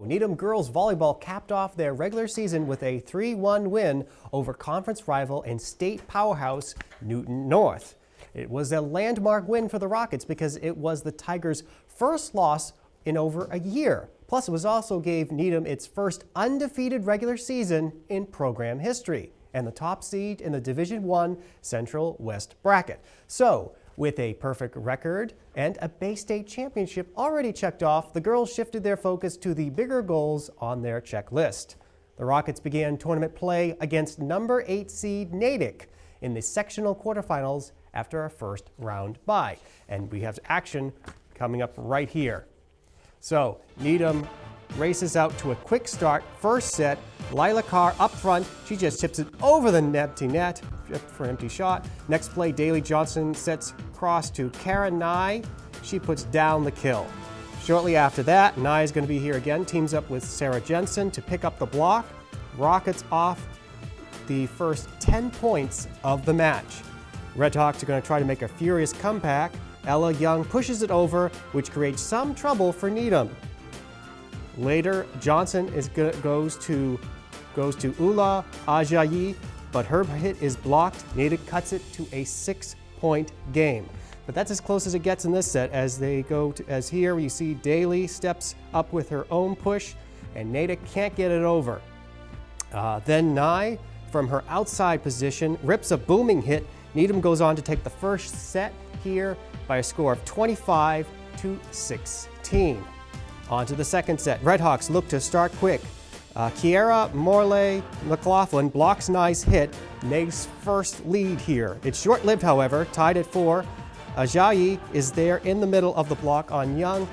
Needham girls volleyball capped off their regular season with a 3-1 win over conference rival and state powerhouse Newton North. It was a landmark win for the Rockets because it was the Tigers' first loss in over a year. Plus, it also gave Needham its first undefeated regular season in program history and the top seed in the Division I Central West bracket. So, with a perfect record and a Bay State championship already checked off, the girls shifted their focus to the bigger goals on their checklist. The Rockets began tournament play against number 8 seed Natick in the sectional quarterfinals after a first round bye. And we have action coming up right here. So Needham races out to a quick start. First set, Lila Carr up front. She just tips it over the empty net for an empty shot. Next play, Daly Johnson sets cross to Karen Nye. She puts down the kill. Shortly after that, Nye is going to be here again. Teams up with Sarah Jensen to pick up the block. Rockets off the first 10 points of the match. Redhawks are going to try to make a furious comeback. Ella Young pushes it over, which creates some trouble for Needham. Later, Johnson goes to Ula Ajayi, but her hit is blocked. Natick cuts it to a 6-point game. But that's as close as it gets in this set as here you see Daly steps up with her own push, and Natick can't get it over. Then Nye, from her outside position, rips a booming hit. Needham goes on to take the first set here by a score of 25-16. On to the second set. Redhawks look to start quick. Kiera Morley McLaughlin blocks Nye's hit, makes first lead here. It's short-lived, however, tied at 4. Ajayi is there in the middle of the block on Young,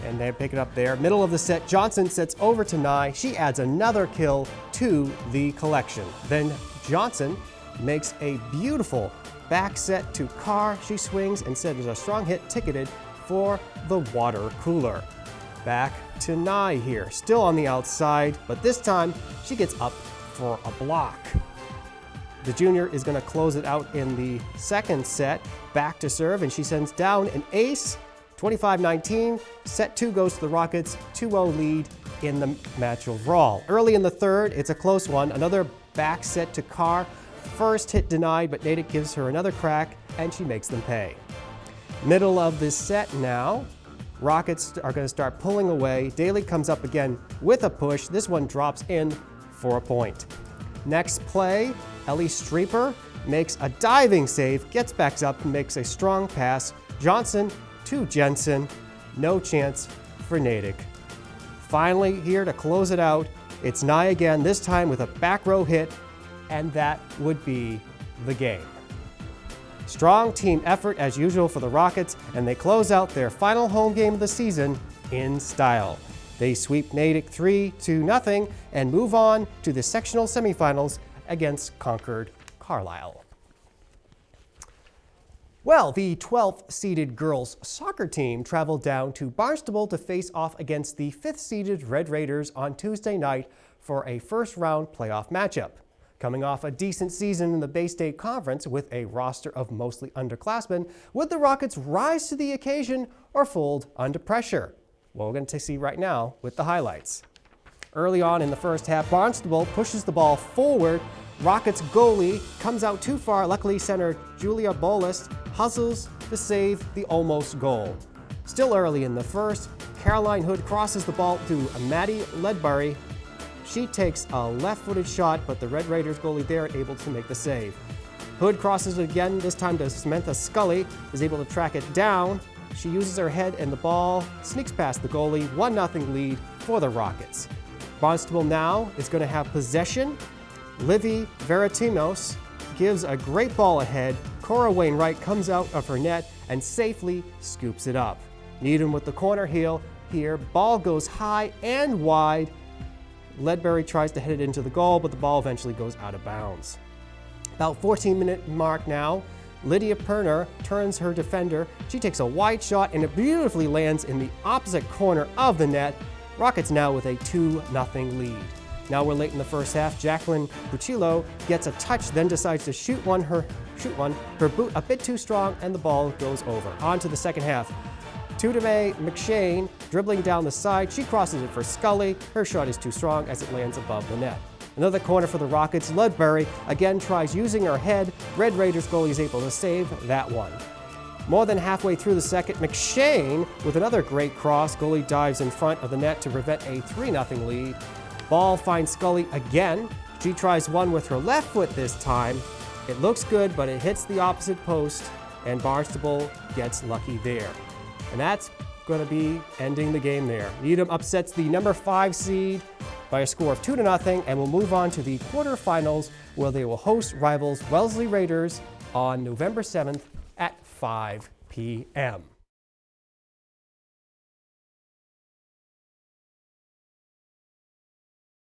and they pick it up there. Middle of the set, Johnson sets over to Nye. She adds another kill to the collection. Then Johnson makes a beautiful back set to Carr. She swings and sends a strong hit ticketed for the water cooler. Back to Nye here, still on the outside, but this time she gets up for a block. The junior is going to close it out in the second set. Back to serve, and she sends down an ace. 25-19. Set 2 goes to the Rockets, 2-0 lead in the match overall. Early in the third, it's a close one. Another back set to Carr. First hit denied, but Natick gives her another crack, and she makes them pay. Middle of this set now, Rockets are going to start pulling away. Daly comes up again with a push. This one drops in for a point. Next play, Ellie Streeper makes a diving save, gets back up and makes a strong pass. Johnson to Jensen, no chance for Natick. Finally here to close it out, it's Nye again, this time with a back row hit, and that would be the game. Strong team effort as usual for the Rockets, and they close out their final home game of the season in style. They sweep Natick 3-0 and move on to the sectional semifinals against Concord Carlisle. Well, the 12th-seeded girls soccer team traveled down to Barnstable to face off against the 5th-seeded Red Raiders on Tuesday night for a first-round playoff matchup. Coming off a decent season in the Bay State Conference with a roster of mostly underclassmen, would the Rockets rise to the occasion or fold under pressure? Well, we're going to see right now with the highlights. Early on in the first half, Barnstable pushes the ball forward. Rockets goalie comes out too far. Luckily, center Julia Bolus hustles to save the almost goal. Still early in the first, Caroline Hood crosses the ball to Maddie Ledbury. She takes a left-footed shot, but the Red Raiders goalie there able to make the save. Hood crosses it again, this time to Samantha Scully, is able to track it down. She uses her head and the ball sneaks past the goalie, 1-0 lead for the Rockets. Barnstable now is going to have possession. Livy Veratinos gives a great ball ahead. Cora Wainwright comes out of her net and safely scoops it up. Needham with the corner heel here. Ball goes high and wide. Ledbury tries to hit it into the goal, but the ball eventually goes out of bounds. About 14-minute mark now, Lydia Perner turns her defender. She takes a wide shot and it beautifully lands in the opposite corner of the net. Rockets now with a 2-0 lead. Now we're late in the first half. Jacqueline Cuchillo gets a touch, then decides to shoot one. Her boot a bit too strong, and the ball goes over. On to the second half. Tudeme McShane dribbling down the side. She crosses it for Scully. Her shot is too strong as it lands above the net. Another corner for the Rockets. Ludbury again tries using her head. Red Raiders goalie is able to save that one. More than halfway through the second, McShane with another great cross. Goalie dives in front of the net to prevent a 3-0 lead. Ball finds Scully again. She tries one with her left foot this time. It looks good, but it hits the opposite post, and Barnstable gets lucky there. And that's going to be ending the game there. Needham upsets the number 5 seed by a score of 2-0 and will move on to the quarterfinals, where they will host rivals Wellesley Raiders on November 7th at 5 p.m.